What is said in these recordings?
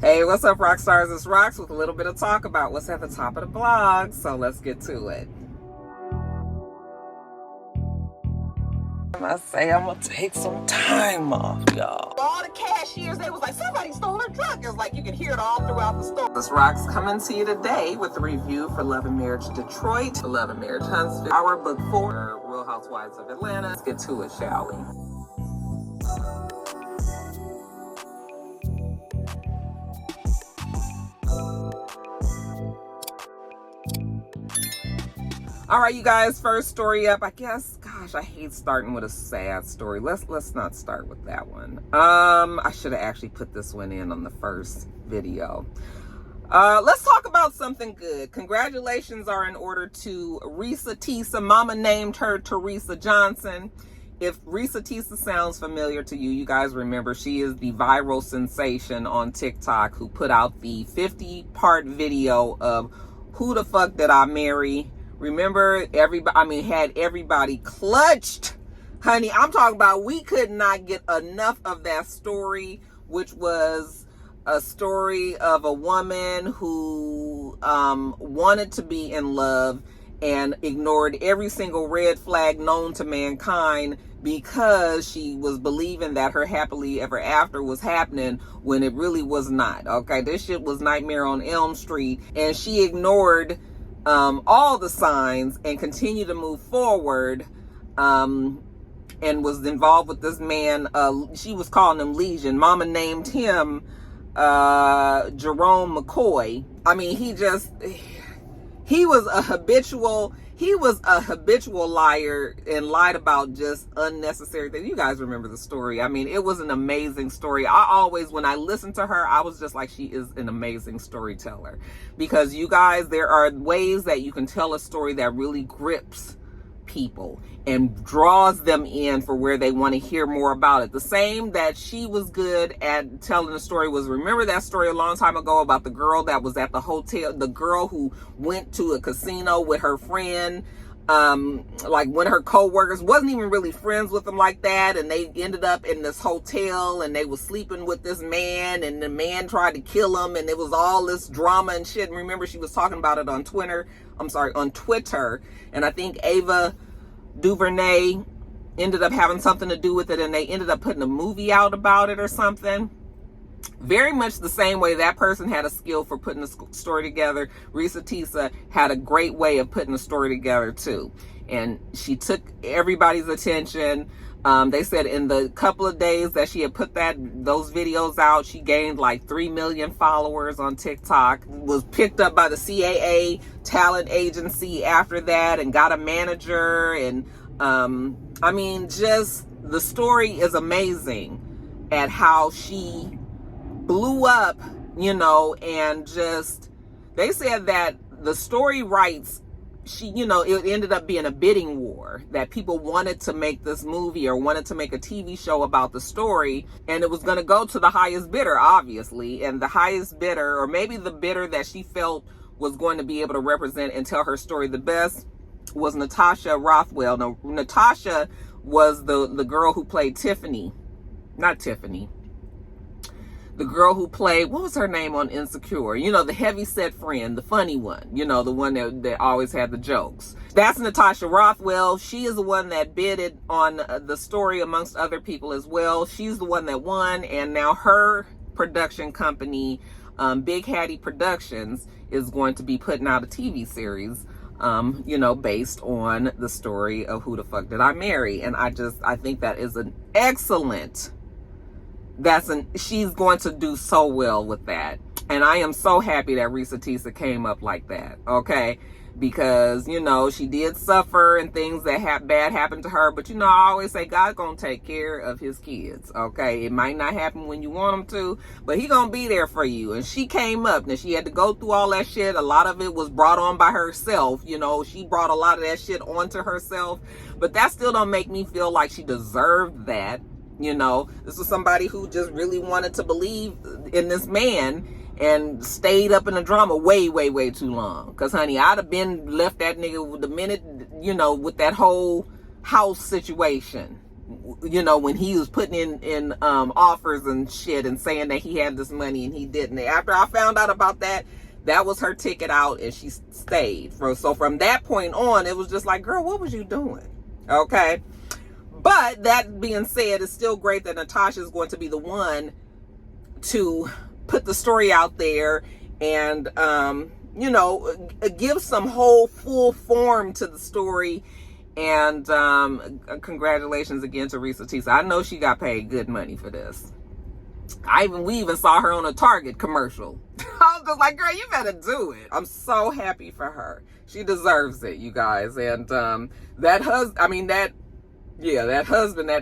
Hey, what's up, Roxstars? It's Rox with a little bit of talk about what's at the top of the blog. So let's get to it. I say I'm gonna take some time off, y'all. All the cashiers, they was like, somebody stole her truck. It was like you could hear it all throughout the store. This Rox coming to you today with a review for Love and Marriage Detroit, Love and Marriage Huntsville, our book 4, Real Housewives of Atlanta. Let's get to it, shall we? All right, you guys, first story up. I guess, gosh, I hate starting with a sad story. Let's not start with that one. I should have actually put this one in on the first video. Let's talk about something good. Congratulations are in order to ReesaTeesa. Mama named her Teresa Johnson. If ReesaTeesa sounds familiar to you, you guys remember she is the viral sensation on TikTok who put out the 50-part video of Who the Fuck Did I Marry? Remember, had everybody clutched. Honey, I'm talking about we could not get enough of that story, which was a story of a woman who wanted to be in love and ignored every single red flag known to mankind because she was believing that her happily ever after was happening when it really was not. Okay, this shit was Nightmare on Elm Street, and she ignored all the signs and continued to move forward, and was involved with this man. She was calling him Legion. Mama named him Jerome McCoy. I mean, he was a habitual liar and lied about just unnecessary things. You guys remember the story. I mean, it was an amazing story. When I listened to her, I was just like, she is an amazing storyteller. Because you guys, there are ways that you can tell a story that really grips people and draws them in for where they want to hear more about it. The same that she was good at telling the story was, remember that story a long time ago about the girl that was at the hotel, the girl who went to a casino with her friend, like one of her co-workers wasn't even really friends with them like that, and they ended up in this hotel and they was sleeping with this man, and the man tried to kill him, and it was all this drama and shit. And remember, she was talking about it on Twitter, and I think Ava DuVernay ended up having something to do with it, and they ended up putting a movie out about it or something. Very much the same way that person had a skill for putting a story together, ReesaTeesa had a great way of putting a story together too. And she took everybody's attention. They said in the couple of days that she had put those videos out, she gained like 3 million followers on TikTok, was picked up by the CAA talent agency after that and got a manager. And I mean, just the story is amazing at how she blew up, and just, they said that the story rights, it ended up being a bidding war, that people wanted to make this movie or wanted to make a TV show about the story, and it was going to go to the highest bidder, obviously, and the highest bidder, or maybe the bidder that she felt was going to be able to represent and tell her story the best, was Natasha Rothwell. Now, Natasha was the girl who played Tiffany. Not Tiffany. The girl who played, what was her name on Insecure? The heavy-set friend, the funny one. The one that always had the jokes. That's Natasha Rothwell. She is the one that bidded on the story amongst other people as well. She's the one that won, and now her production company, Big Hattie Productions, is going to be putting out a TV series, based on the story of Who the Fuck Did I Marry? And I think that is an excellent... she's going to do so well with that. And I am so happy that ReesaTeesa came up like that, okay? Because, she did suffer and things that bad happened to her. But, I always say God's going to take care of his kids, okay? It might not happen when you want him to, but he going to be there for you. And she came up. Now, she had to go through all that shit. A lot of it was brought on by herself. She brought a lot of that shit onto herself. But that still don't make me feel like she deserved that. This was somebody who just really wanted to believe in this man and stayed up in the drama way, way, way too long. Because, honey, I'd have been left that nigga the minute, with that whole house situation. you know, when he was putting in offers and shit and saying that he had this money and he didn't. After I found out about that, that was her ticket out, and she stayed. So from that point on, it was just like, girl, what was you doing? Okay. But that being said, it's still great that Natasha is going to be the one to put the story out there and, you know, give some whole full form to the story. And congratulations again to ReesaTeesa. I know she got paid good money for this. We even saw her on a Target commercial. I was just like, girl, you better do it. I'm so happy for her. She deserves it, you guys. And that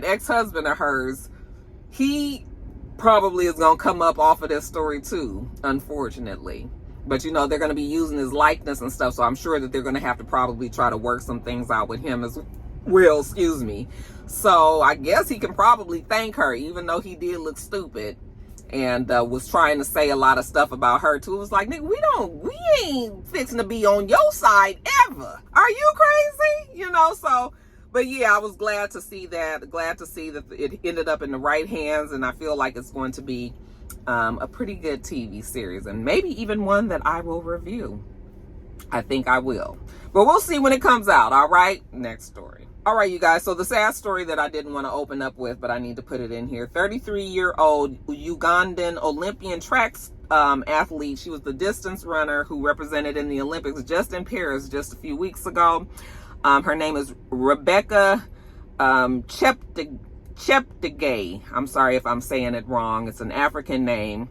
ex-husband of hers, he probably is gonna come up off of this story too, unfortunately. But you know, they're gonna be using his likeness and stuff, so I'm sure that they're gonna have to probably try to work some things out with him as well, excuse me. So I guess he can probably thank her, even though he did look stupid and was trying to say a lot of stuff about her too. It was like, nigga, we ain't fixing to be on your side ever. Are you crazy? You know, so, but yeah, I was glad to see that it ended up in the right hands, and I feel like it's going to be a pretty good TV series, and maybe even one that I will review. I think I will, but we'll see when it comes out. All right, next story. All right, you guys, so the sad story that I didn't want to open up with, but I need to put it in here. 33-year-old Ugandan Olympian track athlete. She was the distance runner who represented in the Olympics just in Paris just a few weeks ago. Her name is Rebecca Kipchoge. I'm sorry if I'm saying it wrong. It's an African name.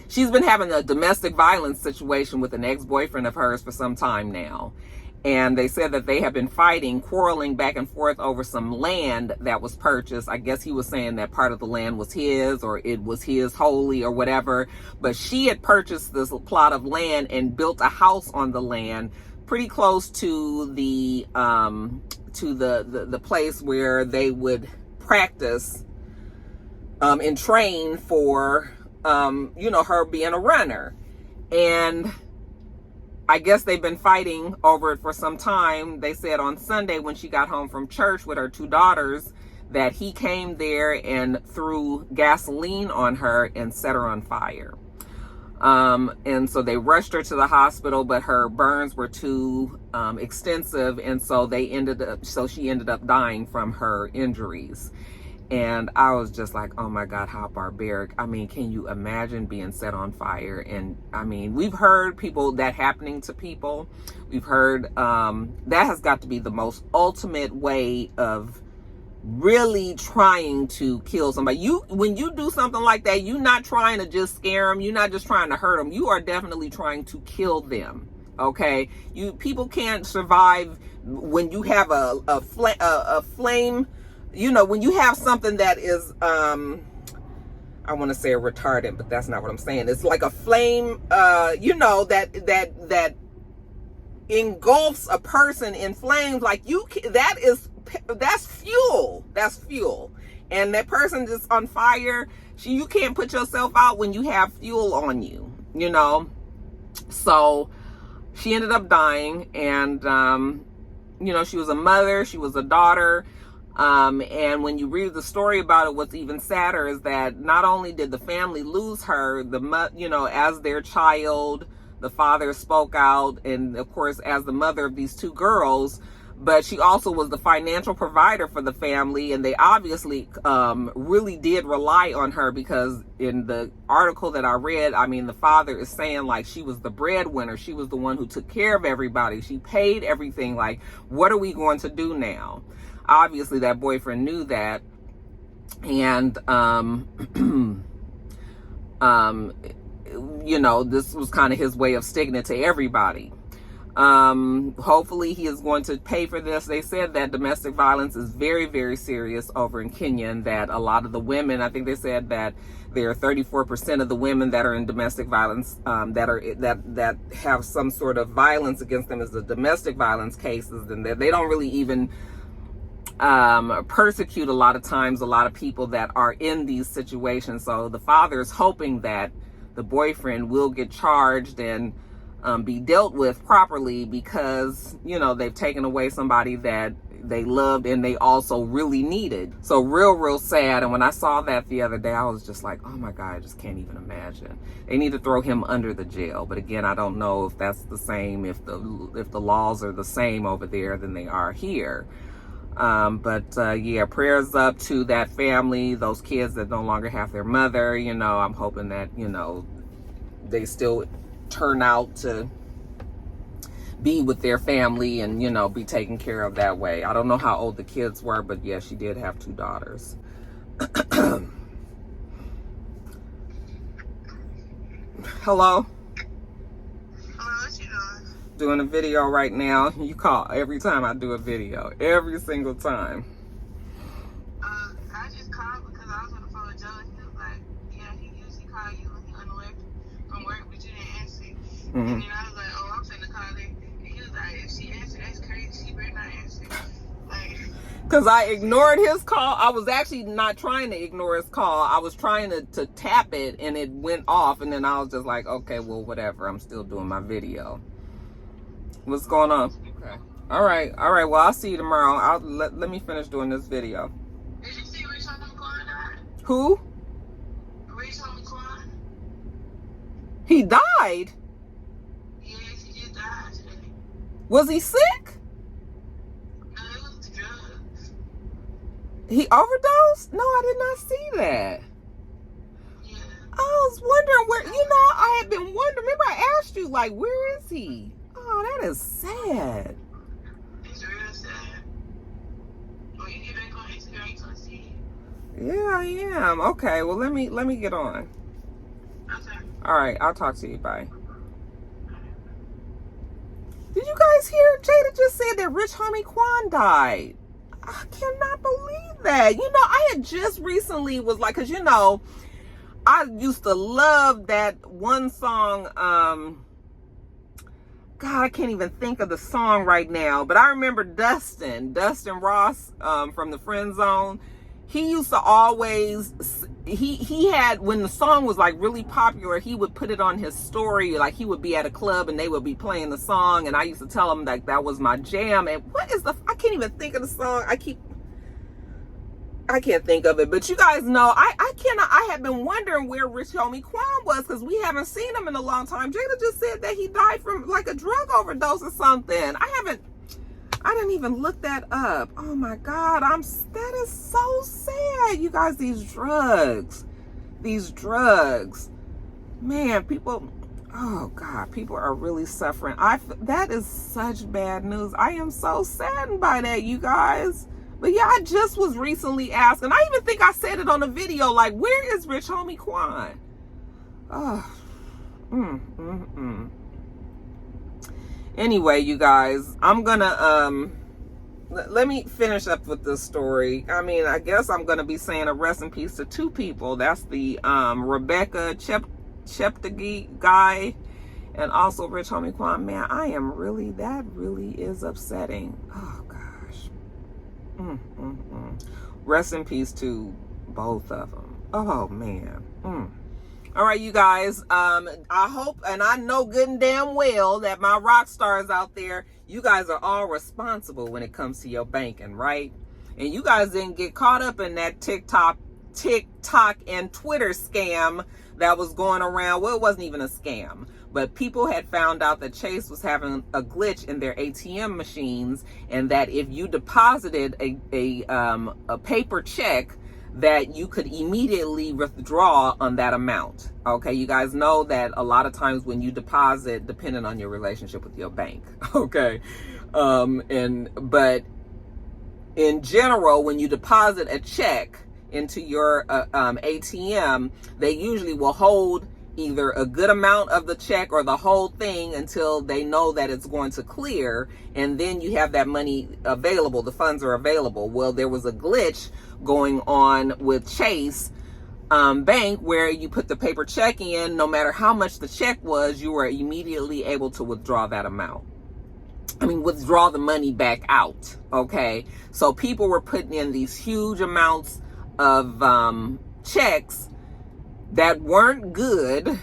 She's been having a domestic violence situation with an ex-boyfriend of hers for some time now. And they said that they have been quarreling back and forth over some land that was purchased. I guess he was saying that part of the land was his, or it was his wholly, or whatever. But she had purchased this plot of land and built a house on the land pretty close to the place where they would practice and train for, you know, her being a runner. And I guess they've been fighting over it for some time. They said on Sunday when she got home from church with her 2 daughters that he came there and threw gasoline on her and set her on fire. And so they rushed her to the hospital, but her burns were too extensive, and so she ended up dying from her injuries. And I was just like, oh my God, how barbaric. I mean, can you imagine being set on fire? And I mean, we've heard that happening to people. We've heard that has got to be the most ultimate way of really trying to kill somebody. When you do something like that, you're not trying to just scare them. You're not just trying to hurt them. You are definitely trying to kill them. Okay, people can't survive when you have a flame. You know, when you have something that is, I want to say a retardant, but that's not what I'm saying. It's like a flame, you know, that engulfs a person in flames. Like that's fuel. That's fuel. And that person is on fire. You can't put yourself out when you have fuel on you, you know? So she ended up dying, and, you know, she was a mother, she was a daughter. And when you read the story about it, what's even sadder is that not only did the family lose her, you know, as their child, the father spoke out, and of course, as the mother of these 2 girls, but she also was the financial provider for the family, and they obviously really did rely on her, because in the article that I read, I mean, the father is saying like she was the breadwinner. She was the one who took care of everybody. She paid everything. Like, what are we going to do now? Obviously, that boyfriend knew that, and you know, this was kind of his way of sticking it to everybody. Hopefully he is going to pay for this. They said that domestic violence is very, very serious over in Kenya, and that a lot of the women, I think they said that there are 34% of the women that are in domestic violence, that have some sort of violence against them as the domestic violence cases, and that they don't really even persecute a lot of times a lot of people that are in these situations. So the father is hoping that the boyfriend will get charged and be dealt with properly, because, you know, they've taken away somebody that they loved and they also really needed. So real sad. And when I saw that the other day, I was just like, oh my God, I just can't even imagine. They need to throw him under the jail. But again, I don't know if that's the same, if the laws are the same over there than they are here. Yeah, prayers up to that family, those kids that no longer have their mother. You know, I'm hoping that, you know, they still turn out to be with their family and, you know, be taken care of that way. I don't know how old the kids were, but yeah, she did have 2 daughters. Hello? What you doing? Doing a video right now. You call every time I do a video. Every single time. I just called because I was on the phone with Joe and he was like, yeah, he usually call you when he's on the way from work, but you didn't answer. Mm-hmm. And then I was like, oh, I'm finna call her. And he was like, if she answered, that's crazy. She better not answer. Like, because I ignored his call. I was actually not trying to ignore his call. I was trying to tap it and it went off. And then I was just like, okay, well, whatever. I'm still doing my video. What's going on? Okay. All right. Well, I'll see you tomorrow. Let me finish doing this video. did you see Rich Homie Quan died? Who? Rich Homie Quan? He died? Yes, he just died today. Was he sick? No, it was the drugs. He overdosed? No, I did not see that. Yeah. I was wondering where, you know, I had been wondering. Remember I asked you, like, where is he? Oh, that is sad. It's real sad. When you get back on Instagram, you're gonna see it. Yeah, I am. Okay, well, let me get on. Okay. All right, I'll talk to you. Bye. Did you guys hear? Jada just said that Rich Homie Quan died. I cannot believe that. You know, I had just recently was like, because, you know, I used to love that one song, God, I can't even think of the song right now, but I remember Dustin Ross from the Friend Zone. He used to always, he had, when the song was like really popular, he would put it on his story, like he would be at a club and they would be playing the song, and I used to tell him like that was my jam. And what is I can't even think of the song. I can't think of it, but you guys know, I have been wondering where Rich Homie Quan was because we haven't seen him in a long time. Jada just said that he died from like a drug overdose or something. I didn't even look that up. Oh my God, that is so sad. You guys, these drugs, man, people, oh God, people are really suffering. That is such bad news. I am so saddened by that, you guys. But yeah, I just was recently asked, and I even think I said it on a video, like, where is Rich Homie Quan? Oh, Anyway, you guys, I'm gonna, let me finish up with this story. I mean, I guess I'm gonna be saying a rest in peace to 2 people. That's the Rebecca Kipchoge guy, and also Rich Homie Quan. Man, that really is upsetting. Oh gosh. Rest in peace to both of them. Oh man. All right, you guys, I hope, and I know good and damn well that my rock stars out there, you guys are all responsible when it comes to your banking, right? And you guys didn't get caught up in that TikTok and Twitter scam that was going around. Well, it wasn't even a scam, but people had found out that Chase was having a glitch in their ATM machines, and that if you deposited a paper check, that you could immediately withdraw on that amount. Okay, you guys know that a lot of times when you deposit, depending on your relationship with your bank, okay, but in general, when you deposit a check into your ATM, they usually will hold either a good amount of the check or the whole thing until they know that it's going to clear, and then you have that money available, the funds are available. Well, there was a glitch going on with Chase Bank where you put the paper check in, no matter how much the check was, you were immediately able to withdraw that amount. Withdraw the money back out, okay? So people were putting in these huge amounts of checks that weren't good,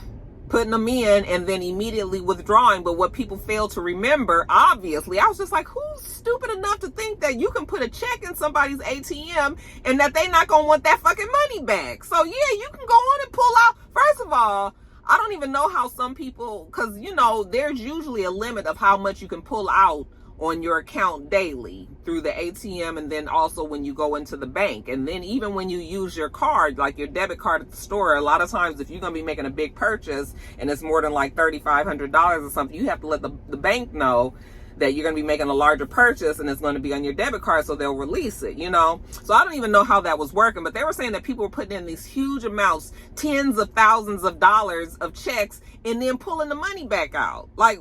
putting them in, and then immediately withdrawing. But what people fail to remember, obviously, I was just like, who's stupid enough to think that you can put a check in somebody's ATM and that they not gonna want that fucking money back? So yeah, you can go on and pull out. First of all, I don't even know how some people, because you know, there's usually a limit of how much you can pull out on your account daily through the ATM, and then also when you go into the bank. And then even when you use your card, like your debit card at the store, a lot of times if you're going to be making a big purchase and it's more than like $3,500 or something, you have to let the bank know that you're going to be making a larger purchase and it's going to be on your debit card, so they'll release it, you know? So I don't even know how that was working, but they were saying that people were putting in these huge amounts, tens of thousands of dollars of checks, and then pulling the money back out. Like,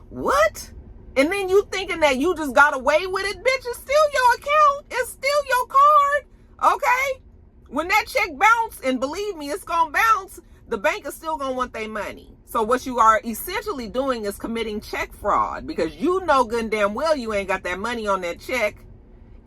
what? And then you thinking that you just got away with it? Bitch, it's still your account. It's still your card, okay? When that check bounce, and believe me, it's going to bounce, the bank is still going to want their money. So what you are essentially doing is committing check fraud, because you know good and damn well you ain't got that money on that check,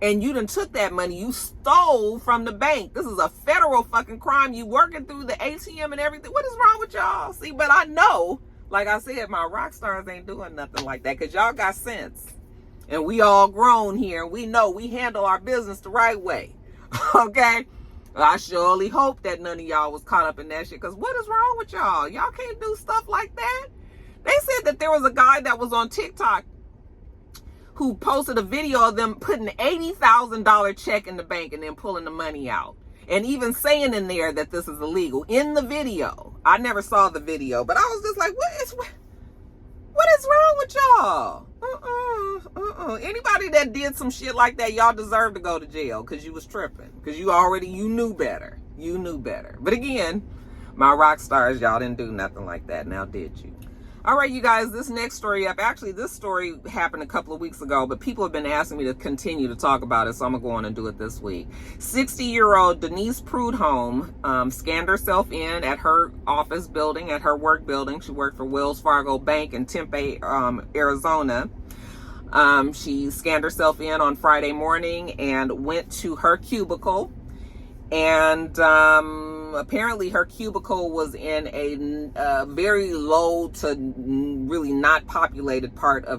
and you done took that money. You stole from the bank. This is a federal fucking crime. You working through the ATM and everything. What is wrong with y'all? See, but I know, like I said, my Roxstars ain't doing nothing like that, because y'all got sense. And we all grown here. We know we handle our business the right way. Okay? I surely hope that none of y'all was caught up in that shit, because what is wrong with y'all? Y'all can't do stuff like that. They said that there was a guy that was on TikTok who posted a video of them putting an $80,000 check in the bank and then pulling the money out. And even saying in there that this is illegal in the video. I never saw the video, but I was just like, what is wrong with y'all? Anybody that did some shit like that, y'all deserve to go to jail, because you was tripping. Because you knew better. You knew better. But again, my Roxstars, y'all didn't do nothing like that. Now, did you? All right, you guys, this next story up, actually, this story happened a couple of weeks ago, but people have been asking me to continue to talk about it, so I'm going to go on and do it this week. 60-year-old Denise Prudhomme scanned herself in at her office building, at her work building. She worked for Wells Fargo Bank in Tempe, Arizona. She scanned herself in on Friday morning and went to her cubicle. And apparently her cubicle was in a very low to really not populated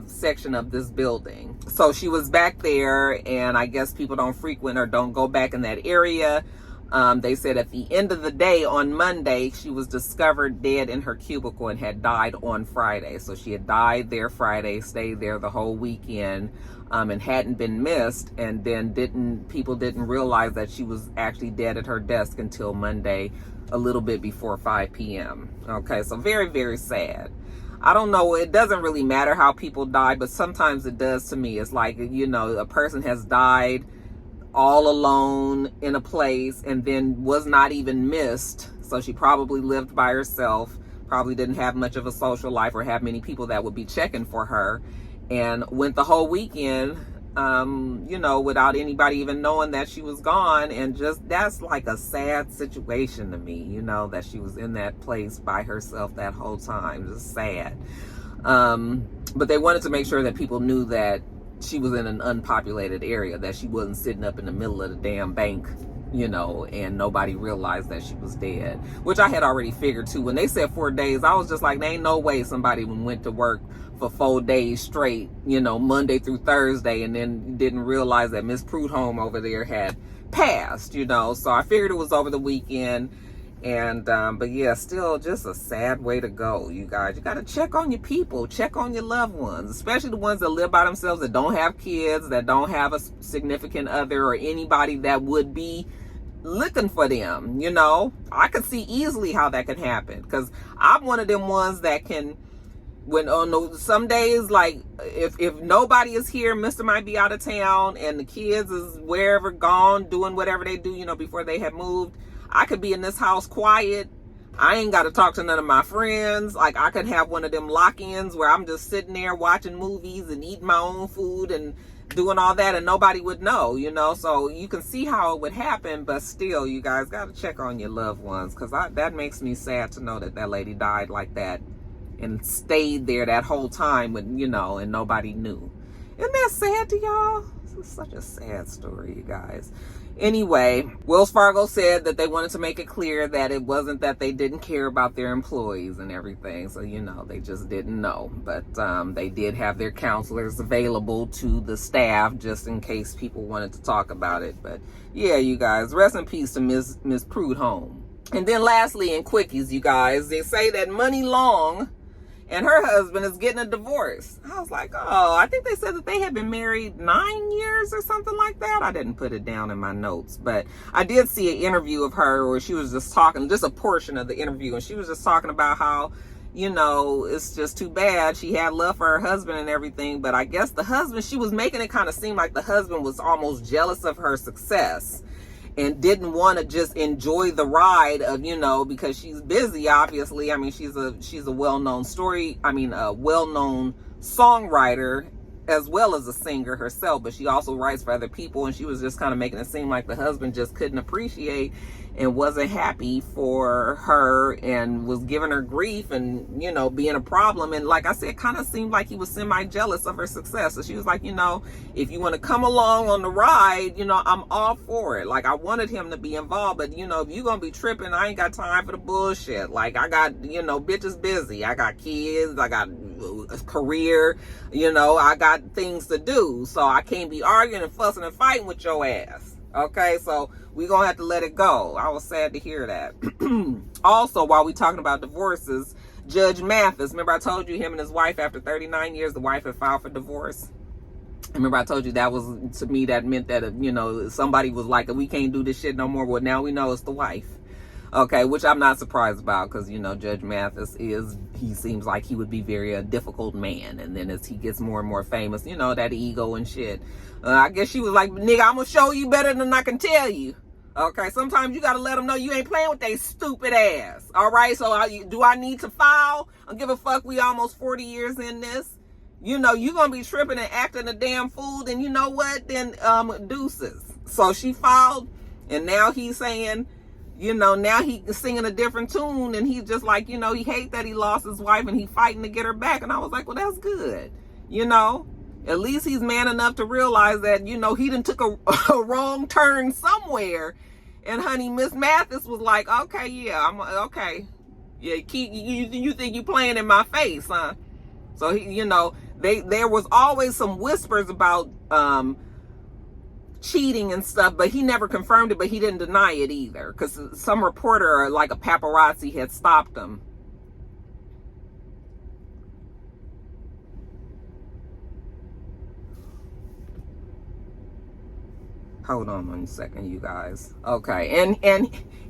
section of this building. So she was back there, and I guess people don't frequent or don't go back in that area. They said at the end of the day on Monday, she was discovered dead in her cubicle and had died on Friday. So she had died there Friday, stayed there the whole weekend, and hadn't been missed. And then people didn't realize that she was actually dead at her desk until Monday, a little bit before 5 p.m. Okay, so very, very sad. I don't know, it doesn't really matter how people die, but sometimes it does to me. It's like, you know, a person has died all alone in a place and then was not even missed. So she probably lived by herself, probably didn't have much of a social life or have many people that would be checking for her, and went the whole weekend, you know, without anybody even knowing that she was gone. And just, that's like a sad situation to me, you know, that she was in that place by herself that whole time. Just sad. But they wanted to make sure that people knew that she was in an unpopulated area, that she wasn't sitting up in the middle of the damn bank, you know, and nobody realized that she was dead, which I had already figured too. When they said 4 days, I was just like, there ain't no way somebody went to work for 4 days straight, you know, Monday through Thursday, and then didn't realize that Miss Prudhomme over there had passed, you know. So I figured it was over the weekend. And but yeah, still just a sad way to go, you guys. You got to check on your people, check on your loved ones, especially the ones that live by themselves, that don't have kids, that don't have a significant other or anybody that would be looking for them. You know, I could see easily how that could happen, because I'm one of them ones that can, when on some days, like if nobody is here, Mr. might be out of town and the kids is wherever gone doing whatever they do, you know, before they have moved. I could be in this house quiet. I ain't got to talk to none of my friends. Like, I could have one of them lock-ins where I'm just sitting there watching movies and eating my own food and doing all that, and nobody would know, you know. So you can see how it would happen, but still, you guys got to check on your loved ones, because that makes me sad to know that lady died like that and stayed there that whole time, when, you know, and nobody knew. Isn't that sad to y'all? This is such a sad story, you guys. Anyway, Wells Fargo said that they wanted to make it clear that it wasn't that they didn't care about their employees and everything. So, you know, they just didn't know. But they did have their counselors available to the staff just in case people wanted to talk about it. But yeah, you guys, rest in peace to Miss Prudhomme. And then lastly, in quickies, you guys, they say that Money Long and her husband is getting a divorce. I was like, oh, I think they said that they had been married 9 years or something like that. I didn't put it down in my notes, but I did see an interview of her where she was just talking, just a portion of the interview, and she was just talking about how, you know, it's just too bad. She had love for her husband and everything, but I guess the husband, she was making it kind of seem like the husband was almost jealous of her success and didn't want to just enjoy the ride of, you know, because she's busy, obviously. I mean, she's a well-known a well-known songwriter as well as a singer herself, but she also writes for other people, and she was just kind of making it seem like the husband just couldn't appreciate and wasn't happy for her and was giving her grief and, you know, being a problem. And like I said, kind of seemed like he was semi-jealous of her success. So she was like, you know, if you want to come along on the ride, you know, I'm all for it. Like, I wanted him to be involved, but, you know, if you're going to be tripping, I ain't got time for the bullshit. Like, I got, you know, bitches busy. I got kids. I got a career. You know, I got things to do. So I can't be arguing and fussing and fighting with your ass. Okay, so we're going to have to let it go. I was sad to hear that. Also, while we talking about divorces, Judge Mathis, remember I told you him and his wife, after 39 years, the wife had filed for divorce? Remember I told you that was, to me, that meant that, you know, somebody was like, we can't do this shit no more. Well, now we know it's the wife. Okay, which I'm not surprised about because, you know, Judge Mathis he seems like he would be a difficult man. And then as he gets more and more famous, you know, that ego and shit. I guess she was like, nigga, I'm going to show you better than I can tell you. Okay, sometimes you got to let them know you ain't playing with they stupid ass. All right, so do I need to file? I don't give a fuck. We almost 40 years in this. You know, you're going to be tripping and acting a damn fool. Then you know what? Then deuces. So she filed, and now he's saying, you know, now he's singing a different tune, and he's just like, you know, he hates that he lost his wife and he fighting to get her back. And I was like, well, that's good. You know, at least he's man enough to realize that, you know, he done took a wrong turn somewhere. And honey, Miss Mathis was like, okay, yeah, I'm okay. Yeah, you think you playing in my face, huh? So he, you know, there was always some whispers about cheating and stuff, but he never confirmed it, but he didn't deny it either, because some reporter, like a paparazzi, had stopped him. Hold on 1 second, you guys. Okay,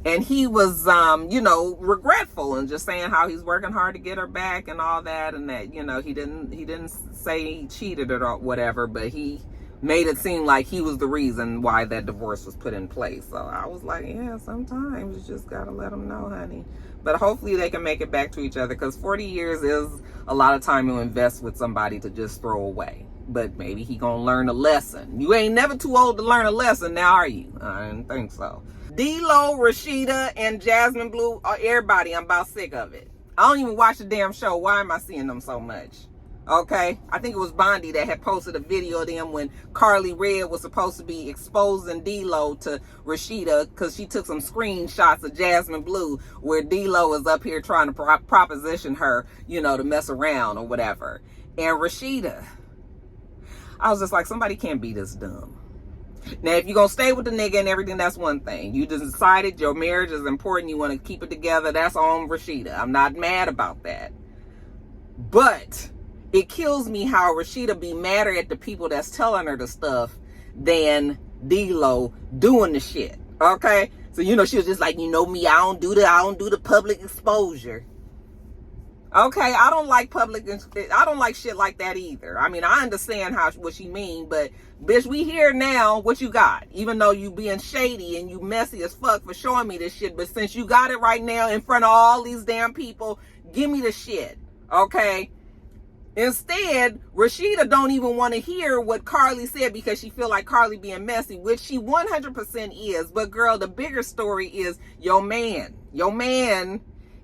and he was you know, regretful and just saying how he's working hard to get her back and all that, and that, you know, he didn't say he cheated or whatever, but he made it seem like he was the reason why that divorce was put in place. So I was like, yeah, sometimes you just gotta let them know, honey. But hopefully they can make it back to each other, because 40 years is a lot of time to invest with somebody to just throw away. But maybe he gonna learn a lesson. You ain't never too old to learn a lesson, now are you? I didn't think so. DLo, Rashida, and Jasmine Blue, everybody, I'm about sick of it. I don't even watch the damn show. Why am I seeing them so much? Okay, I think it was Bondi that had posted a video of them when Carly Red was supposed to be exposing DLo to Rashida, because she took some screenshots of Jasmine Blue where DLo is up here trying to proposition her, you know, to mess around or whatever. And Rashida, I was just like, somebody can't be this dumb. Now, if you're going to stay with the nigga and everything, that's one thing. You just decided your marriage is important, you want to keep it together, that's on Rashida. I'm not mad about that. But it kills me how Rashida be madder at the people that's telling her the stuff than DLo doing the shit. Okay? So, you know, she was just like, you know me, I don't do the public exposure. Okay, I don't like shit like that either. I mean, I understand what she mean, but bitch, we here now. What you got? Even though you being shady and you messy as fuck for showing me this shit, but since you got it right now in front of all these damn people, give me the shit. Okay? Instead, Rashida don't even want to hear what Carly said because she feel like Carly being messy, which she 100% is. But girl, the bigger story is your man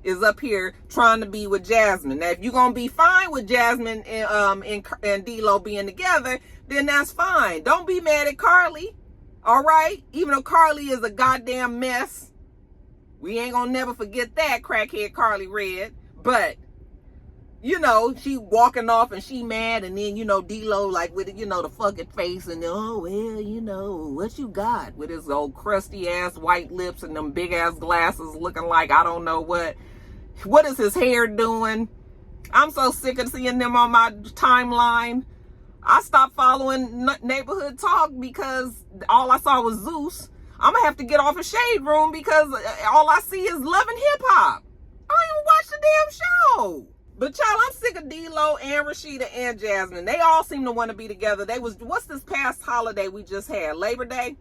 is up here trying to be with Jasmine. Now, if you're going to be fine with Jasmine and DLo being together, then that's fine. Don't be mad at Carly. All right? Even though Carly is a goddamn mess. We ain't gonna never forget that, crackhead Carly Red. But, you know, she walking off and she mad, and then, you know, DLo like with, you know, the fucking face and, oh, well, you know, what you got? With his old crusty ass white lips and them big ass glasses looking like I don't know what. What is his hair doing? I'm so sick of seeing them on my timeline. I stopped following Neighborhood Talk because all I saw was Zeus. I'm gonna have to get off a Shade Room because all I see is Love and Hip Hop. I don't even watch the damn show. But y'all, I'm sick of DLo and Rashida and Jasmine. They all seem to want to be together. They was, what's this past holiday we just had? Labor Day?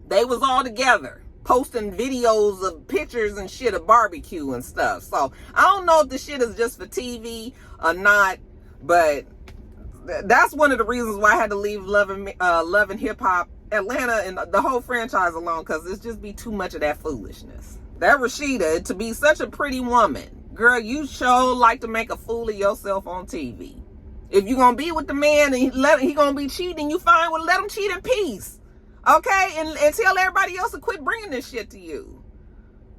They was all together, posting videos of pictures and shit of barbecue and stuff. So I don't know if the shit is just for TV or not, but that's one of the reasons why I had to leave Love and Hip Hop Atlanta and the whole franchise alone, because it's just be too much of that foolishness. That Rashida, to be such a pretty woman, girl, you sure like to make a fool of yourself on TV. If you're gonna be with the man and he gonna be cheating, you fine with, let him cheat in peace. Okay? And tell everybody else to quit bringing this shit to you.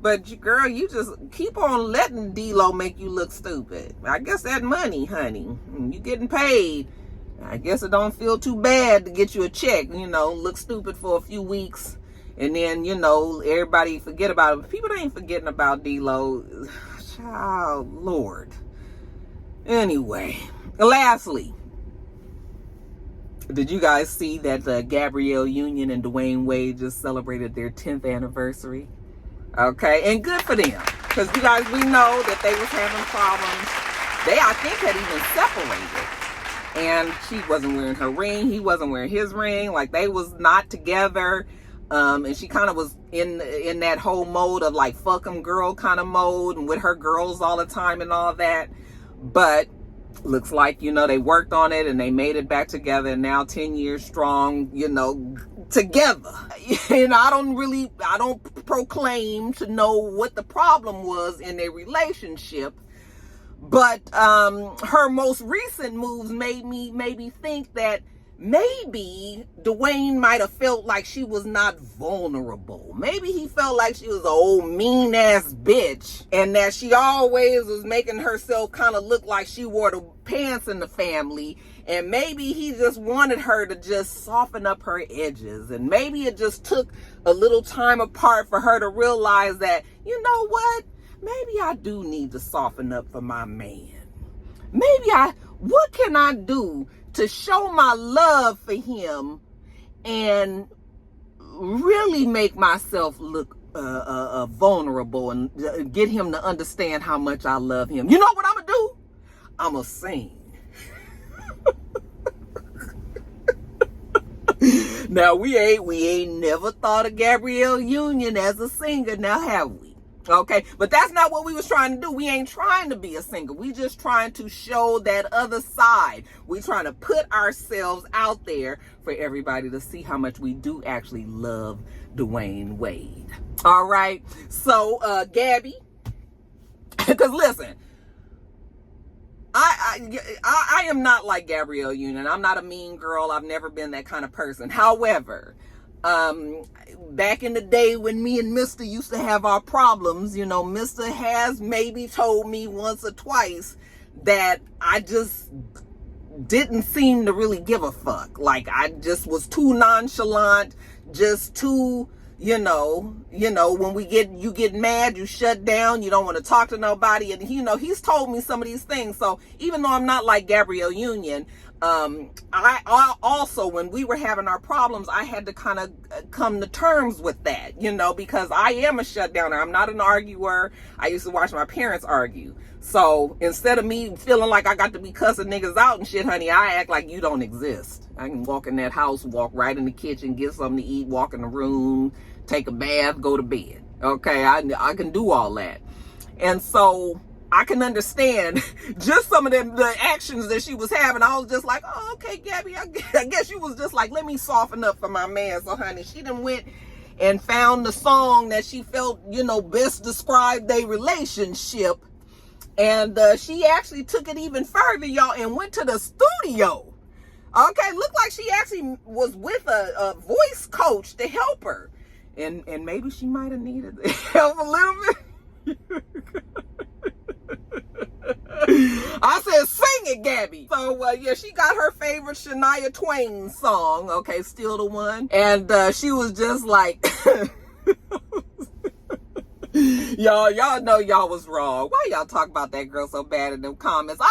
But girl, you just keep on letting DLo make you look stupid. I guess that money, honey, you getting paid. I guess it don't feel too bad to get you a check, you know, look stupid for a few weeks, and then, you know, everybody forget about it. People ain't forgetting about DLo. Child, Lord. Anyway, lastly, did you guys see that Gabrielle Union and Dwayne Wade just celebrated their 10th anniversary? Okay, and good for them, because you guys, we know that they was having problems. They, I think, had even separated. And she wasn't wearing her ring. He wasn't wearing his ring. Like, they was not together. And she kind of was in that whole mode of like, fuck 'em girl kind of mode, and with her girls all the time and all that. But looks like, you know, they worked on it and they made it back together. And now 10 years strong, you know, together. And I don't proclaim to know what the problem was in their relationship. But her most recent moves made me think that maybe Dwayne might have felt like she was not vulnerable. Maybe he felt like she was an old mean ass bitch, and that she always was making herself kind of look like she wore the pants in the family. And maybe he just wanted her to just soften up her edges. And maybe it just took a little time apart for her to realize that, you know what? Maybe I do need to soften up for my man. What can I do to show my love for him and really make myself look vulnerable and get him to understand how much I love him? You know what I'm gonna do? I'm gonna sing. Now, we ain't never thought of Gabrielle Union as a singer, now have we? Okay, but that's not what we was trying to do. We ain't trying to be a singer. We just trying to show that other side. We trying to put ourselves out there for everybody to see how much we do actually love Dwayne Wade. All right, so Gabby, because listen, I am not like Gabrielle Union. I'm not a mean girl. I've never been that kind of person. However, back in the day when me and Mr. used to have our problems, you know, Mr. has maybe told me once or twice that I just didn't seem to really give a fuck. Like, I just was too nonchalant, just too, you know, when you get mad, you shut down, you don't want to talk to nobody. And, you know, he's told me some of these things. So even though I'm not like Gabrielle Union, I also, when we were having our problems, I had to kind of come to terms with that, you know, because I am a shutdowner. I'm not an arguer. I used to watch my parents argue. So instead of me feeling like I got to be cussing niggas out and shit, honey, I act like you don't exist. I can walk in that house, walk right in the kitchen, get something to eat, walk in the room, take a bath, go to bed. Okay, I can do all that. And so I can understand just some of the actions that she was having. I was just like, oh, okay, Gabby, I guess you was just like, let me soften up for my man. So, honey, she done went and found the song that she felt, you know, best described their relationship. And she actually took it even further, y'all, and went to the studio. Okay, looked like she actually was with a voice coach to help her. And maybe she might have needed help a little bit. I said, sing it, Gabby. So, yeah, she got her favorite Shania Twain song, okay, Still the One. And she was just like, y'all know y'all was wrong. Why y'all talk about that girl so bad in them comments? Now,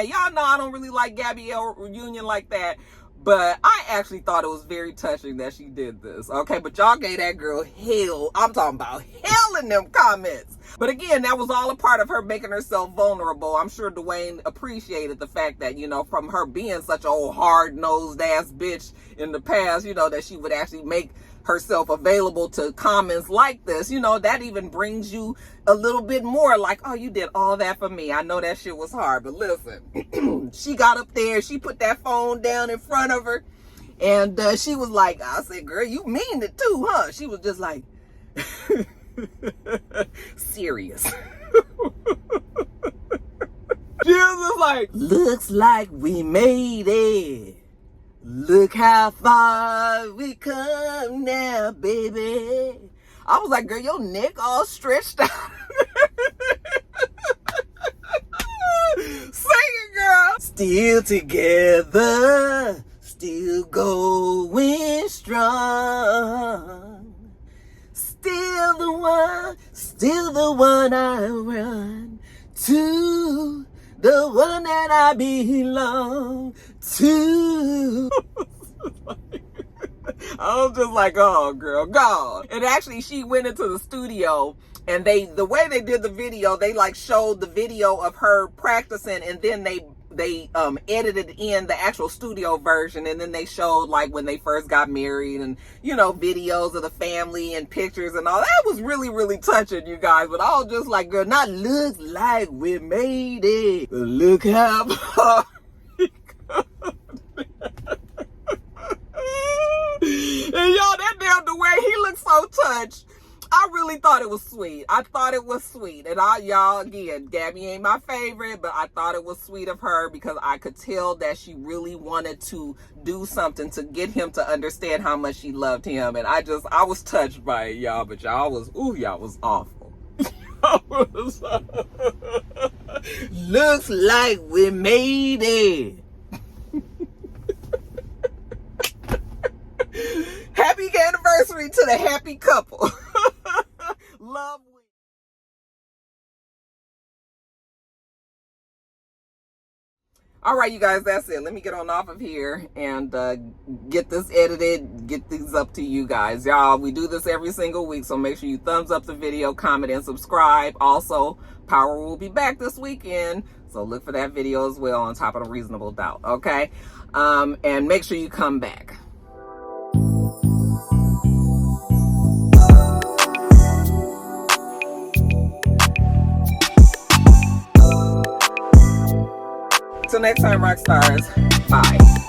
y'all know I don't really like Gabby Union like that. But I actually thought it was very touching that she did this, okay? But y'all gave that girl hell. I'm talking about hell in them comments. But again, that was all a part of her making herself vulnerable. I'm sure Dwayne appreciated the fact that, you know, from her being such an old hard-nosed ass bitch in the past, you know, that she would actually make herself available to comments like this. You know, that even brings you a little bit more like, oh, you did all that for me. I know that shit was hard, but listen, she got up there, she put that phone down in front of her, and she was like, I said, girl, you mean it too, huh? She was just like, serious. She was just like, looks like we made it. Look how far we come now, baby. I was like, girl, your neck all stretched out. Sing it, girl. Still together, still going strong. Still the one I run to. The one that I belong to. I was just like, oh, girl, God. And actually, she went into the studio, and the way they did the video, they like showed the video of her practicing, and then they edited in the actual studio version, and then they showed like when they first got married, and you know, videos of the family and pictures and all. That was really, really touching, you guys. But I was just like, girl, not look like we made it. Look how far we come. And y'all, that damn the way he looked so touched. I really thought it was sweet. I thought it was sweet. And y'all, again, Gabby ain't my favorite, but I thought it was sweet of her because I could tell that she really wanted to do something to get him to understand how much she loved him. And I was touched by it, y'all. But y'all was awful. Looks like we made it. Happy anniversary to the happy couple. Love week. All right, you guys, that's it. Let me get on off of here and get this edited, get these up to you guys. Y'all, we do this every single week, so make sure you thumbs up the video, comment, and subscribe. Also, Power will be back this weekend, so look for that video as well on top of the Reasonable Doubt, okay? And make sure you come back. Till next time, Roxstars. Bye.